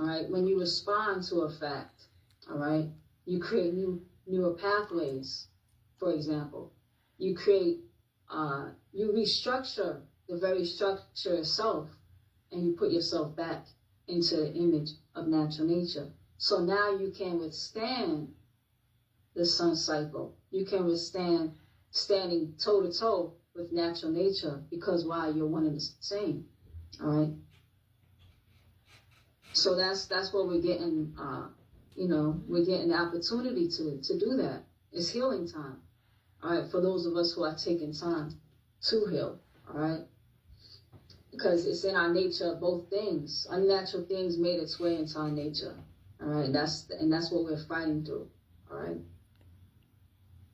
all right? When you respond to a fact, all right, you create newer pathways, for example. You create, you restructure the very structure itself, and you put yourself back into the image of natural nature. So now you can withstand the sun cycle. You can withstand standing toe-to-toe with natural nature, because why? You're one and the same, all right? So that's what we're getting, we're getting the opportunity to do that. It's healing time, all right, for those of us who are taking time to heal, all right? Because it's in our nature, both things. Unnatural things made its way into our nature, all right? That's what we're fighting through, all right?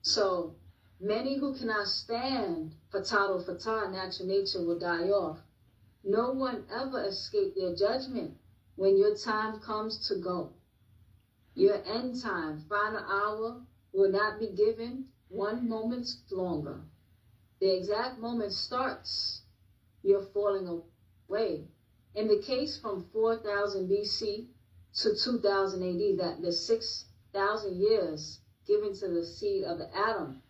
So many who cannot stand fatado fatah, natural nature, will die off. No one ever escaped their judgment when your time comes to go. Your end time, final hour, will not be given one moment longer. The exact moment starts, you're falling away. In the case from 4000 BC to 2000 AD, that the 6,000 years given to the seed of Adam,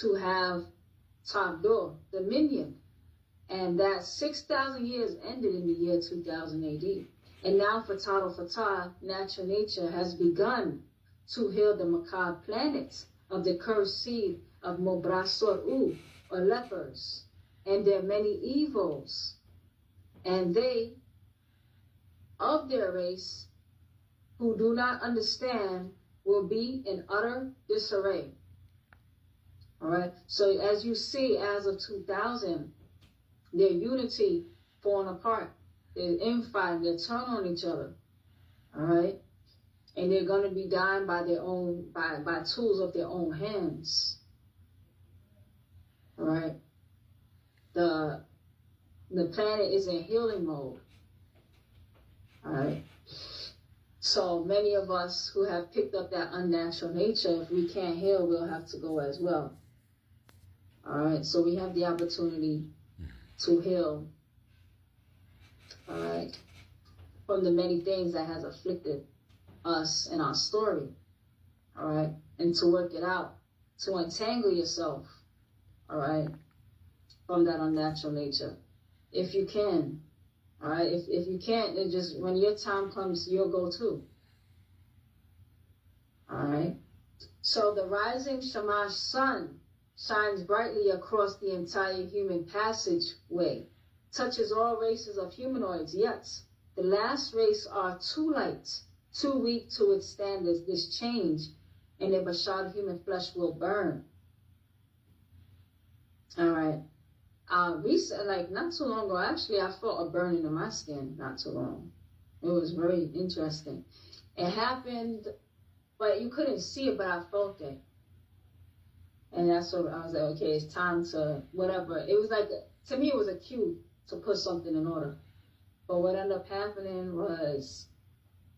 to have Tabdor, dominion. And that 6,000 years ended in the year 2000 AD. And now fatado fatah, natural nature, has begun to heal the macabre planets of the cursed seed of Mobrasor-U, or lepers, and their many evils. And they, of their race, who do not understand, will be in utter disarray. All right? So as you see, as of 2000, their unity falling apart. They're infighting, they're turning on each other. All right? And they're going to be dying by their own, by tools of their own hands. All right? The planet is in healing mode. All right? So many of us who have picked up that unnatural nature, if we can't heal, we'll have to go as well. All right? So we have the opportunity to heal, all right, from the many things that has afflicted us in our story, all right, and to work it out, to untangle yourself, all right, from that unnatural nature, if you can, all right. If you can't, then just when your time comes, you'll go too, all right. So the rising Shamash sun shines brightly across the entire human passageway, touches all races of humanoids, yet the last race are too light, too weak to withstand this change, and their bashar human flesh will burn. All right. Recently, like not too long ago, actually, I felt a burning in my skin not too long. It was very interesting. It happened, but you couldn't see it, but I felt it. And that's what I was like, okay, it's time to whatever. It was like, to me, it was a cue to put something in order. But what ended up happening was,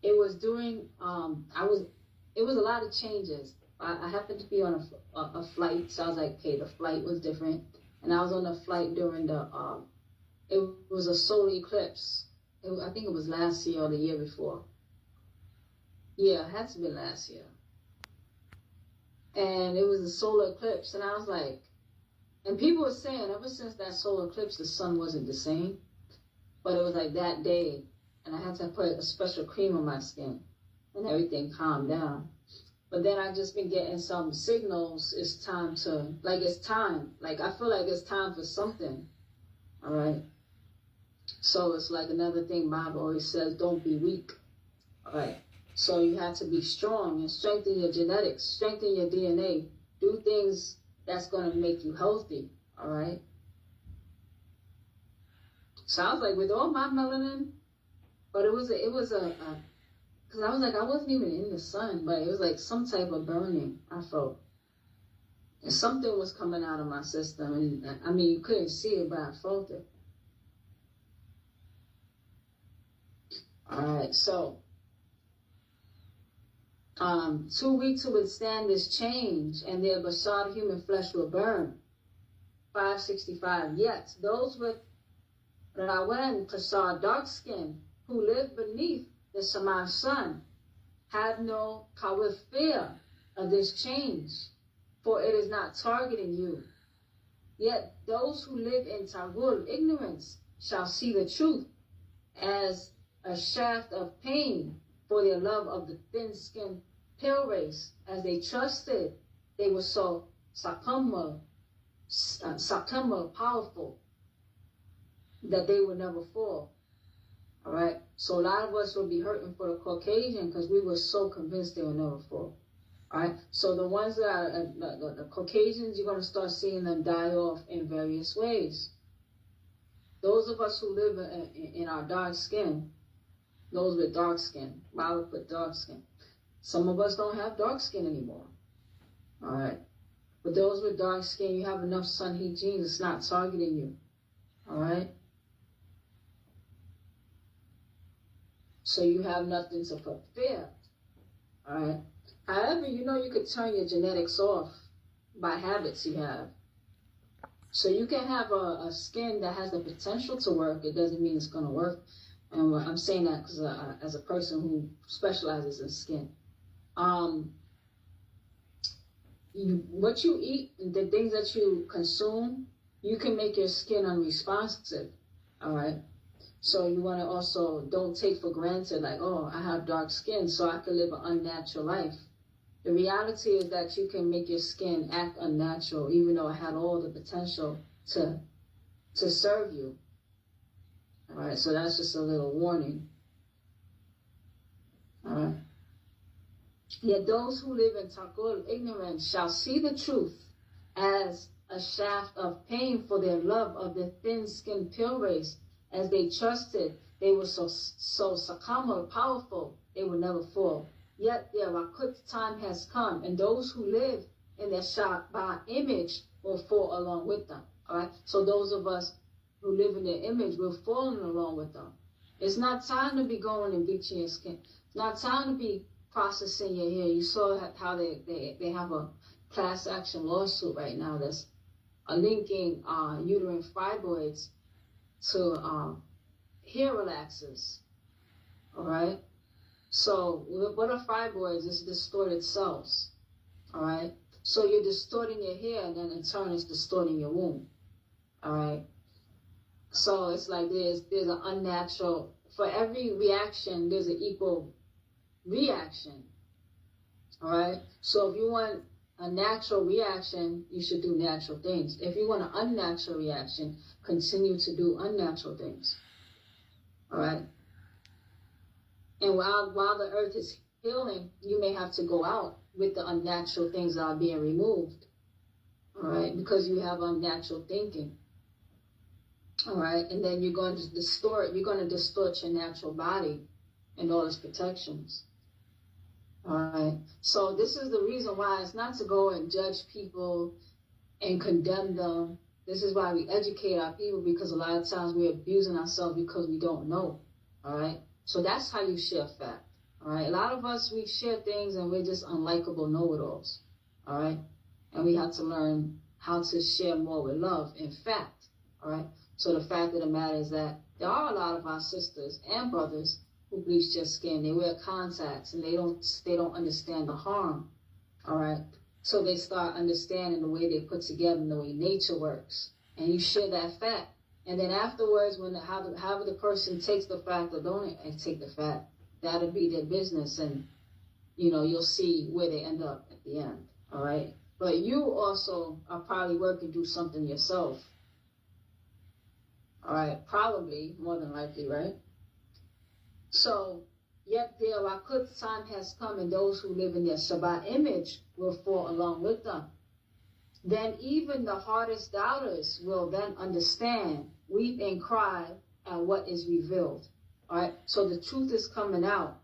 it was during, it was a lot of changes. I happened to be on a flight, so I was like, okay, the flight was different. And I was on a flight during it was a solar eclipse. I think it was last year or the year before. Yeah, it had to be last year. And it was a solar eclipse, and I was like, and people were saying ever since that solar eclipse, the sun wasn't the same, but it was like that day, and I had to put a special cream on my skin, and everything calmed down. But then I just been getting some signals, it's time to, like it's time, like I feel like it's time for something, all right? So it's like another thing Bob always says, don't be weak, all right? So you have to be strong and strengthen your genetics, strengthen your DNA, do things that's going to make you healthy, all right? So I was like, with all my melanin, but it was because I was like, I wasn't even in the sun, but it was like some type of burning I felt. And something was coming out of my system, and I mean, you couldn't see it, but I felt it. All right, so too weak to withstand this change, and their bashar human flesh will burn. 565. Yet those with Rawan Kasar, dark skin, who live beneath the Shamash sun, have no kawif fear of this change, for it is not targeting you. Yet those who live in Tagul, ignorance, shall see the truth as a shaft of pain for their love of the thin-skinned pale race. As they trusted, they were so sakama, powerful, that they would never fall. All right? So a lot of us will be hurting for the Caucasian because we were so convinced they would never fall. All right? So the ones that are the Caucasians, you're going to start seeing them die off in various ways. Those of us who live in our dark skin, those with dark skin, Bible put dark skin. Some of us don't have dark skin anymore. All right? But those with dark skin, you have enough sun heat genes, it's not targeting you. All right? So you have nothing to fear. All right? However, you know you could turn your genetics off by habits you have. So you can have a skin that has the potential to work. It doesn't mean it's going to work. And I'm saying that because as a person who specializes in skin. What you eat, the things that you consume, you can make your skin unresponsive. All right? So you want to also don't take for granted like, oh, I have dark skin, so I can live an unnatural life. The reality is that you can make your skin act unnatural, even though it had all the potential to serve you. All right, so that's just a little warning. All right. Yet those who live in Taqul, ignorance, shall see the truth as a shaft of pain for their love of the thin-skinned pale race. As they trusted, they were so sakama, powerful, they would never fall. Yet their Rakut time has come, and those who live in their Shabbat image will fall along with them. All right? So those of us who live in their image, we're falling along with them. It's not time to be going and bleaching your skin. It's not time to be processing your hair. You saw how they have a class action lawsuit right now that's linking uterine fibroids to hair relaxers. All right? So what are fibroids? It's distorted cells. All right? So you're distorting your hair, and then in turn it's distorting your womb. All right? So it's like there's an unnatural, for every reaction, there's an equal reaction. All right? So if you want a natural reaction, you should do natural things. If you want an unnatural reaction, continue to do unnatural things. All right? And while the earth is healing, you may have to go out with the unnatural things that are being removed. All right? Because you have unnatural thinking. All right? And then you're going to distort your natural body and all its protections. All right? So this is the reason why it's not to go and judge people and condemn them. This is why we educate our people, because a lot of times we're abusing ourselves because we don't know. All right? So that's how you share fact. All right? A lot of us, we share things and we're just unlikable know-it-alls. All right? And we have to learn how to share more with love and fact. All right? So the fact of the matter is that there are a lot of our sisters and brothers who bleach their skin. They wear contacts and they don't understand the harm. All right? So they start understanding the way they put together and the way nature works. And you share that fact. And then afterwards, however the person takes the fact or don't take the fact, that'll be their business. And, you'll see where they end up at the end. All right? But you also are probably working through something yourself. All right? Probably, more than likely, right? So, yet their Rakut time has come, and those who live in their Shabbat image will fall along with them. Then even the hardest doubters will then understand, weep and cry at what is revealed. All right? So the truth is coming out.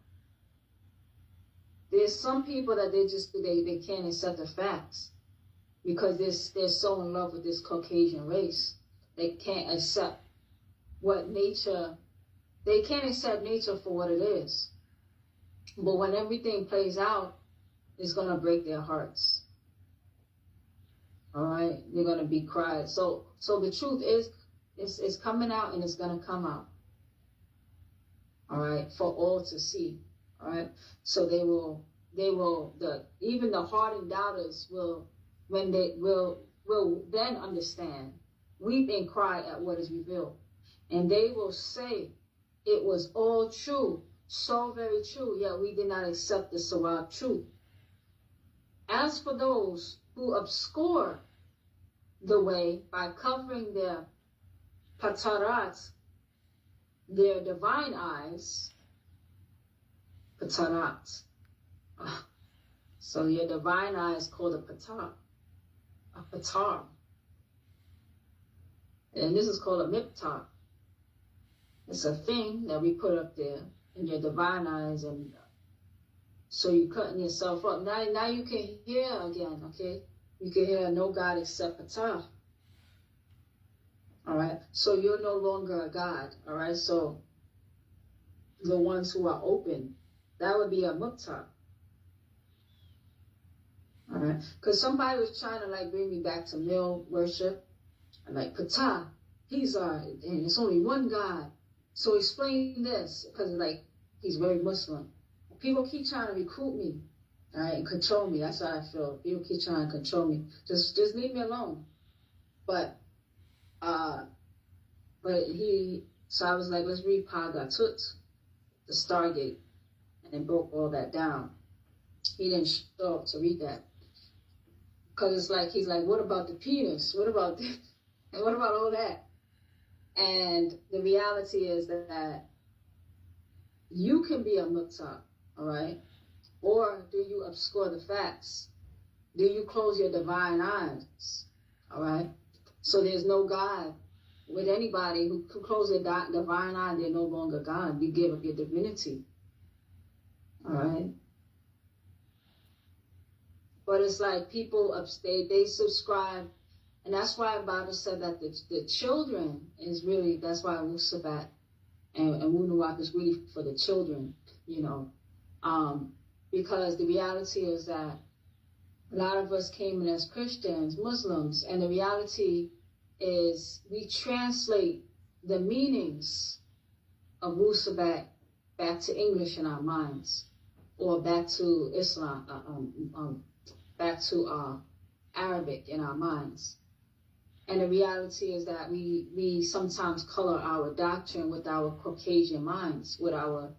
There's some people that they can't accept the facts because they're so in love with this Caucasian race. They can't accept they can't accept nature for what it is. But when everything plays out, it's going to break their hearts. All right? They're going to be cried. So the truth is It's coming out, and it's going to come out. All right, for all to see. All right, so even the hardened doubters will then understand, weep and cry at what is revealed, and they will say, it was all true, so very true, yet we did not accept the Sawab truth. As for those who obscure the way by covering their patarat, their divine eyes, patarat. So your divine eye is called a patar. A patar. And this is called a miptar. It's a thing that we put up there in your divine eyes, and so you're cutting yourself up. Now you can hear again, okay? You can hear no God except patar. All right? So you're no longer a God, all right? So the ones who are open, that would be a muktar. All right? Because somebody was trying to like bring me back to male worship. I'm like, Ptah, he's and it's only one God. So explain this, because like he's very Muslim. People keep trying to recruit me, all right, and control me. That's how I feel. People keep trying to control me. Just leave me alone. But so I was like, let's read Pagatut, the Stargate, and then broke all that down. He didn't show up to read that. Because it's like, he's like, what about the penis? What about this? And what about all that? And the reality is that you can be a mukta, all right? Or do you obscure the facts? Do you close your divine eyes, all right? So there's no God with anybody who closes their divine eye, they're no longer God. You give up your divinity, all right? But it's like people upstate, they subscribe. And that's why the Bible said that the children is really, that's why Wusabat and Wunuwap is really for the children, you know. Because the reality is that a lot of us came in as Christians, Muslims, and the reality is we translate the meanings of Wusabat back to English in our minds, or back to Islam, back to Arabic in our minds. And the reality is that we sometimes color our doctrine with our Caucasian minds, with our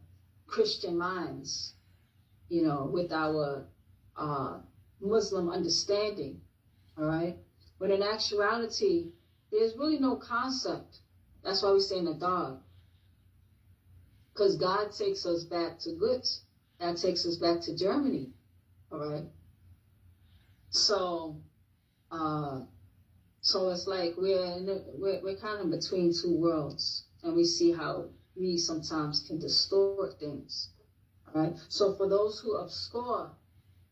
Christian minds, you know, with our Muslim understanding, all right? But in actuality, there's really no concept. That's why we say in the dog. Because God takes us back to Guts. That takes us back to Germany, all right? So it's like we're kind of between two worlds, and we see how we sometimes can distort things. All right. So for those who obscure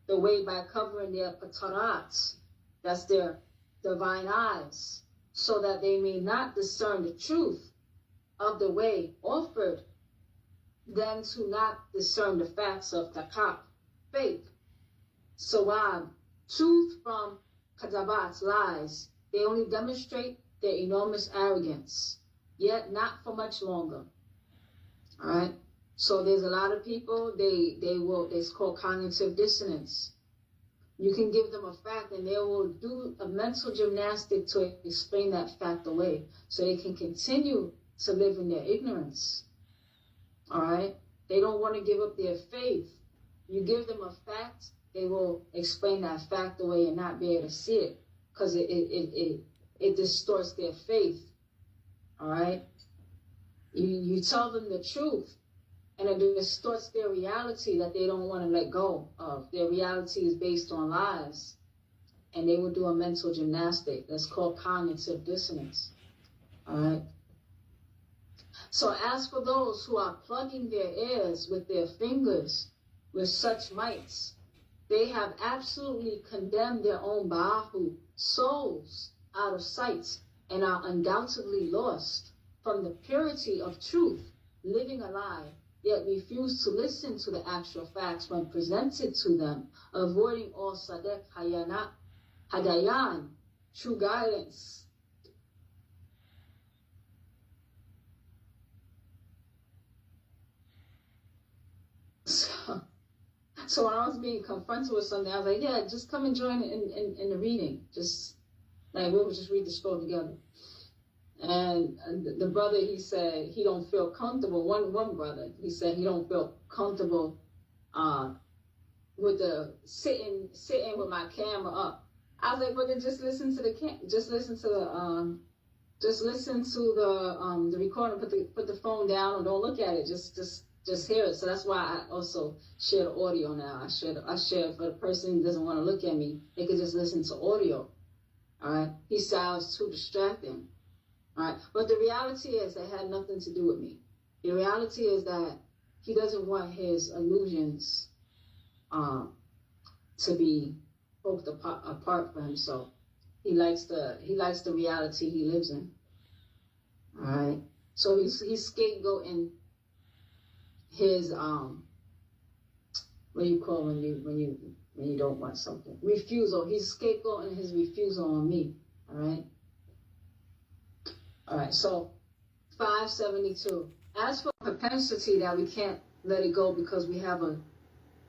the way by covering their patarat, that's their divine eyes, so that they may not discern the truth of the way offered, then to not discern the facts of taqab, faith, sawab, truth from kadabat, lies. They only demonstrate their enormous arrogance, yet not for much longer. All right? So there's a lot of people, it's called cognitive dissonance. You can give them a fact and they will do a mental gymnastic to explain that fact away so they can continue to live in their ignorance. All right? They don't want to give up their faith. You give them a fact, they will explain that fact away and not be able to see it, because it distorts their faith, all right? You tell them the truth, and it distorts their reality that they don't want to let go of. Their reality is based on lies, and they will do a mental gymnastic. That's called cognitive dissonance, all right? So as for those who are plugging their ears with their fingers with such mites, they have absolutely condemned their own ba'ahu, souls, out of sight, and are undoubtedly lost from the purity of truth, living a lie, yet refuse to listen to the actual facts when presented to them, avoiding all sadek hadayan, true guidance. So when I was being confronted with something, I was like, yeah, just come and join in the reading. Just like we'll just read the scroll together. And the brother, he said he don't feel comfortable. One brother, he said he don't feel comfortable with the sitting with my camera up. I was like, well, then just listen to the recording. Put the phone down and don't look at it. Just hear it. So that's why I also share the audio now. I share for the person who doesn't want to look at me, they could just listen to audio. All right. He said I was too distracting. All right. But the reality is that had nothing to do with me. The reality is that he doesn't want his illusions to be poked apart for himself. He likes the reality he lives in. All right. So he's scapegoating his what do you call when you don't want something? Refusal. He's scapegoating his refusal on me. All right. All right. So 572. As for propensity that we can't let it go because we have a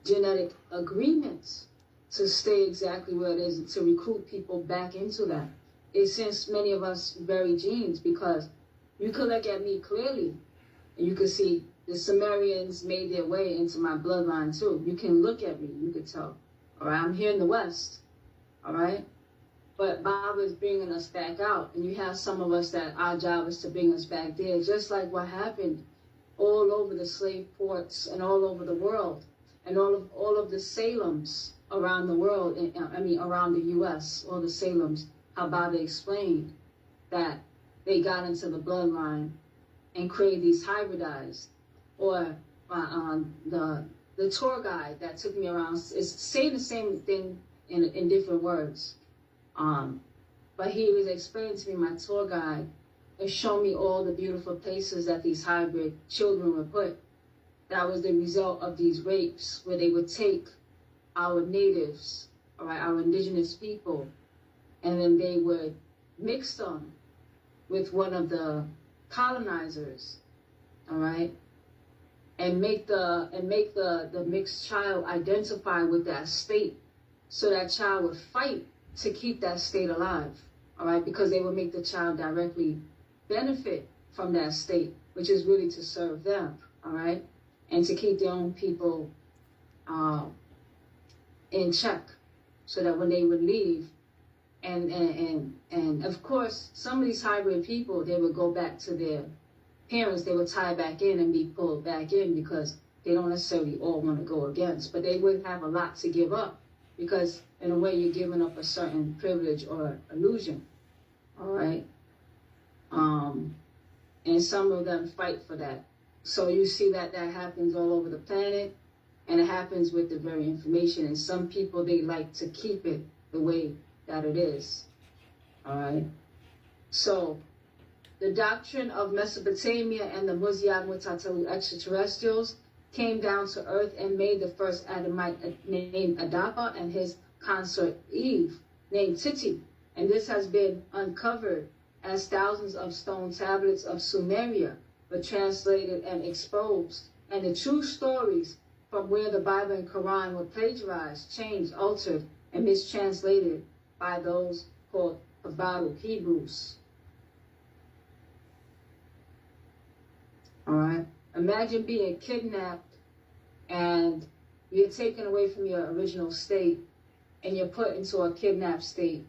genetic agreement to stay exactly where it is and to recruit people back into that. It's since many of us very genes, because you could look at me clearly and you can see the Sumerians made their way into my bloodline too. You can look at me, you could tell. All right, I'm here in the West. All right, but Bob is bringing us back out, and you have some of us that our job is to bring us back there, just like what happened all over the slave ports and all over the world, and all of the Salems around the world. Around the U.S. All the Salems. How Baba explained that they got into the bloodline and created these hybridized, or the tour guide that took me around is saying the same thing in different words. But he was explaining to me, my tour guide, and showing me all the beautiful places that these hybrid children were put. That was the result of these rapes, where they would take our natives, all right, our indigenous people, and then they would mix them with one of the colonizers, all right, and make the mixed child identify with that state, so that child would fight to keep that state alive, all right, because they would make the child directly benefit from that state, which is really to serve them, all right, and to keep their own people in check, so that when they would leave, and of course, some of these hybrid people, they would go back to their parents, they would tie back in and be pulled back in, because they don't necessarily all want to go against, but they would have a lot to give up, because in a way you're giving up a certain privilege or illusion, all right? And some of them fight for that. So you see that happens all over the planet, and it happens with the very information. And some people, they like to keep it the way that it is, all right? So the doctrine of Mesopotamia and the Muziad Mutatalu extraterrestrials came down to earth and made the first Adamite named Adapa and his consort Eve named Titi. And this has been uncovered as thousands of stone tablets of Sumeria were translated and exposed. And the true stories from where the Bible and Quran were plagiarized, changed, altered, and mistranslated by those called Habaru Hebrews. All right. Imagine being kidnapped and you're taken away from your original state and you're put into a kidnapped state.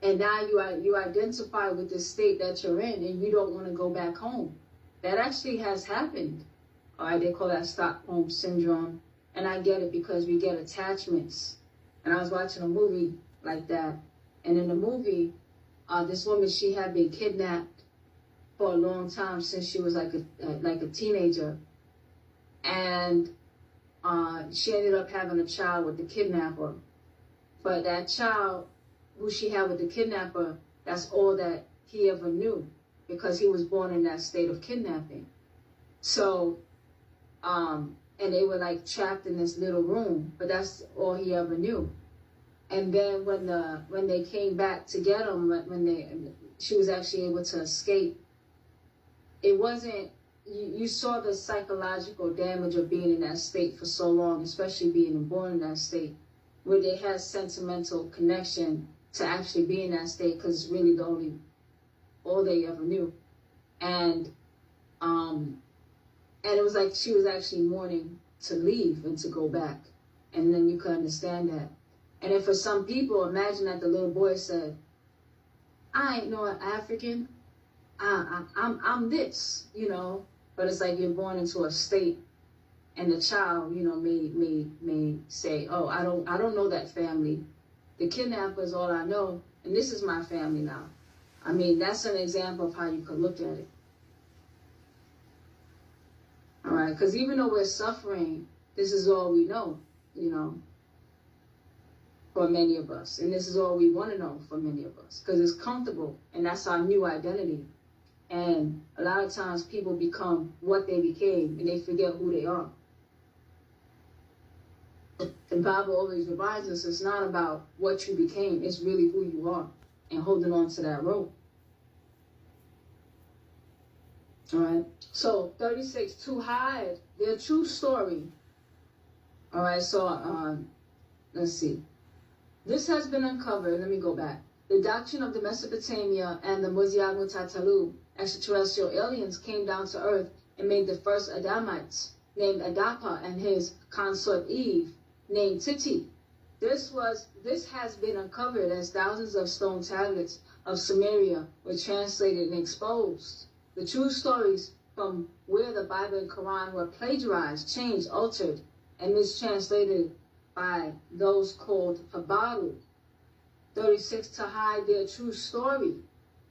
And now you identify with the state that you're in and you don't want to go back home. That actually has happened. All right, they call that Stockholm Syndrome. And I get it, because we get attachments. And I was watching a movie like that. And in the movie, this woman, she had been kidnapped for a long time, since she was like a teenager. And she ended up having a child with the kidnapper. But that child who she had with the kidnapper, that's all that he ever knew, because he was born in that state of kidnapping. So, and they were like trapped in this little room, but that's all he ever knew. And then when they came back to get him, she was actually able to escape. It wasn't, you saw the psychological damage of being in that state for so long, especially being born in that state, where they had sentimental connection to actually be in that state because it's really all they ever knew. And it was like she was actually mourning to leave and to go back. And then you could understand that. And then for some people, imagine that the little boy said, I ain't no African. I'm this, you know. But it's like you're born into a state, and the child, you know, may say, oh, I don't know that family. The kidnapper is all I know, and this is my family now. I mean, that's an example of how you could look at it. All right, because even though we're suffering, this is all we know, you know, for many of us. And this is all we want to know for many of us, because it's comfortable, and that's our new identity. And a lot of times people become what they became, and they forget who they are. The Bible always reminds us it's not about what you became, it's really who you are, and holding on to that rope. All right, so 36, to hide their true story. All right, so let's see. This has been uncovered. Let me go back. The doctrine of the Mesopotamia and the Muziad Mutatalu, extraterrestrial aliens, came down to Earth and made the first Adamites, named Adapa, and his consort Eve, named Titi. This has been uncovered as thousands of stone tablets of Sumeria were translated and exposed. The true stories from where the Bible and Quran were plagiarized, changed, altered, and mistranslated by those called Habaru. 36, to hide their true story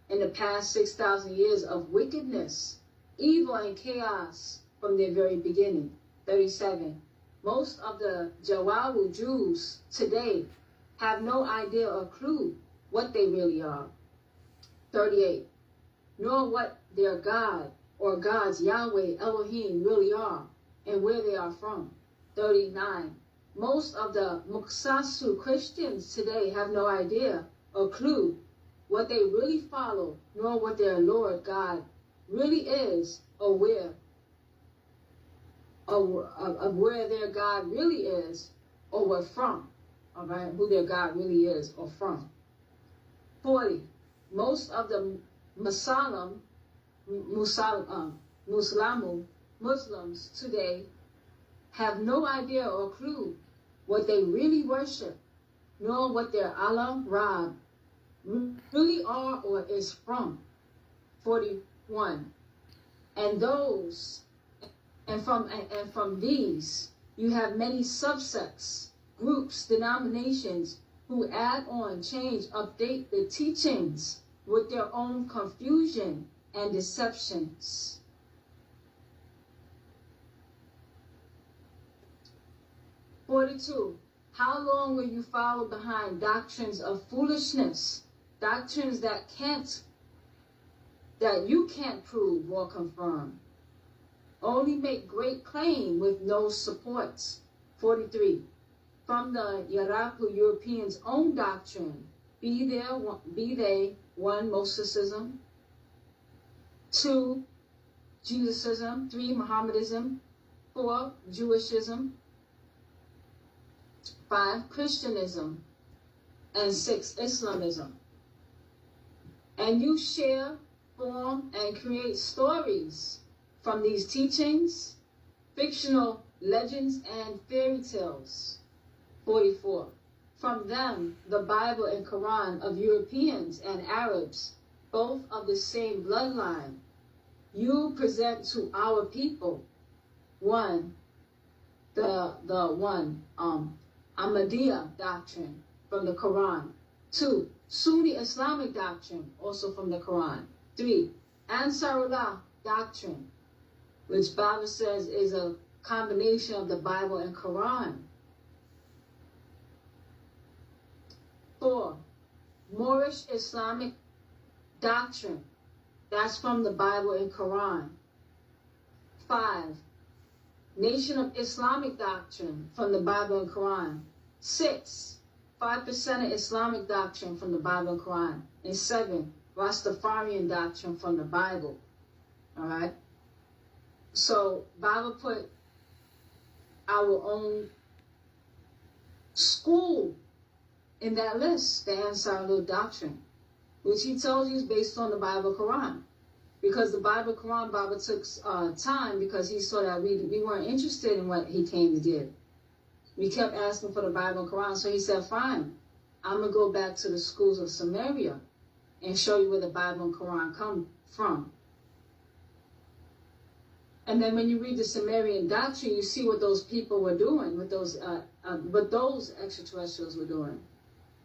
in the past 6,000 years of wickedness, evil, and chaos from their very beginning. 37, most of the Jawawu Jews today have no idea or clue what they really are. 38, nor what their God or gods Yahweh Elohim really are and where they are from. 39, most of the Muksasu Christians today have no idea or clue what they really follow, nor what their Lord God really is, or where their God really is, or where from. All right, who their God really is or from. 40, most of the Muslims today have no idea or clue what they really worship, nor what their Allah Rab really are or is from. 41, and from these you have many subsects, groups, denominations who add on, change, update the teachings with their own confusion and deceptions. 42, how long will you follow behind doctrines of foolishness, doctrines that you can't prove or confirm? Only make great claim with no supports. 43, from the Yaraku Europeans' own doctrine, be they 1, Gnosticism, 2, Jesusism, 3, Mohammedanism, 4, Jewishism, 5, Christianism, and 6, Islamism. And you share, form, and create stories from these teachings, fictional legends and fairy tales. 44, from them, the Bible and Quran of Europeans and Arabs, both of the same bloodline, you present to our people, 1, Ahmadiyya doctrine from the Quran. 2, Sunni Islamic doctrine, also from the Quran. 3, Ansarullah doctrine, which Bible says is a combination of the Bible and Quran. 4, Moorish Islamic doctrine, that's from the Bible and Quran. 5, Nation of Islamic doctrine from the Bible and Quran. 6, 5% of Islamic doctrine from the Bible and Quran. And 7, Rastafarian doctrine from the Bible. All right? So Bible put our own school in that list, the Ansarul doctrine, which he tells you is based on the Bible Quran. Because the Bible Quran, Bible took time because he saw that we weren't interested in what he came to give. We kept asking for the Bible Quran, so he said, fine, I'm going to go back to the schools of Samaria and show you where the Bible and Quran come from. And then when you read the Sumerian doctrine, you see what those people were doing, what those extraterrestrials were doing.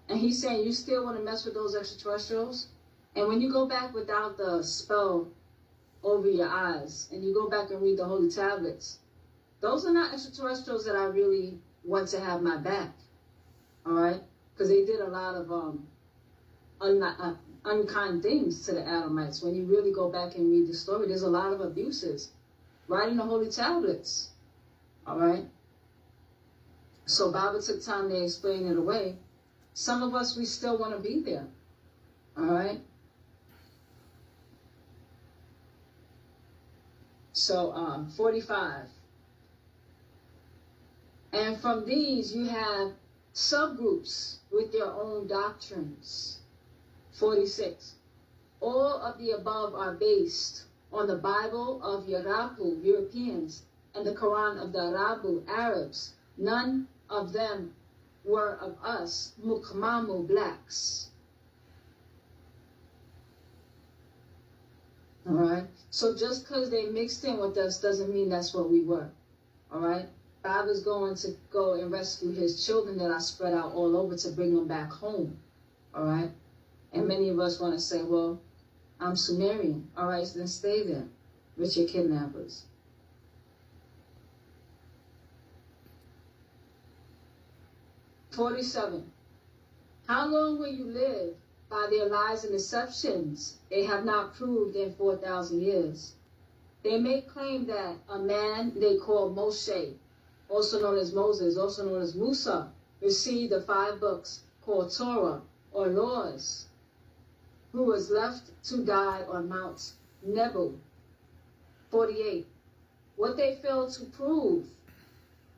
And he's saying, you still want to mess with those extraterrestrials? And when you go back without the spell over your eyes, and you go back and read the Holy Tablets, those are not extraterrestrials that I really want to have my back. All right? Because they did a lot of unkind things to the Adamites. When you really go back and read the story, there's a lot of abuses right in the Holy Tablets. All right? So Bible took time to explain it away. Some of us, we still want to be there. All right? So 45. And from these, you have subgroups with their own doctrines. 46. All of the above are based on the Bible of Yarabu, Europeans, and the Quran of the Arabu, Arabs. None of them were of us, Mukmamu, blacks. All right? So just because they mixed in with us doesn't mean that's what we were. All right? God is going to go and rescue his children that are spread out all over to bring them back home. All right? And many of us want to say, well, I'm Sumerian. All right, so then stay there with your kidnappers. "47. How long will you live by their lies and deceptions they have not proved in 4,000 years? They may claim that a man they call Moshe, also known as Moses, also known as Musa, received the 5 books called Torah or laws, who was left to die on Mount Nebo. 48. What they failed to prove.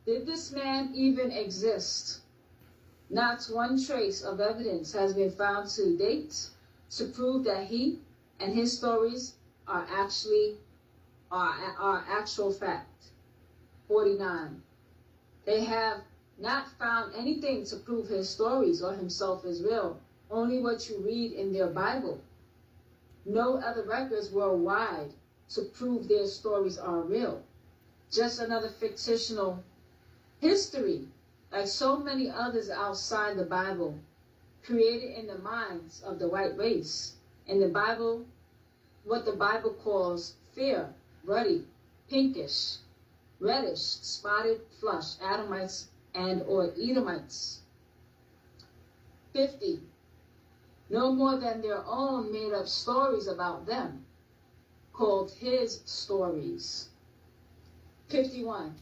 Did this man even exist? Not one trace of evidence has been found to date to prove that he and his stories are actual fact. 49. They have not found anything to prove his stories or himself is real, only what you read in their Bible. No other records worldwide to prove their stories are real. Just another fictional history, like so many others outside the Bible, created in the minds of the white race. In the Bible, what the Bible calls fair, ruddy, pinkish, reddish, spotted, flush, Adamites and or Edomites. 50. No more than their own made-up stories about them, called his stories. 51.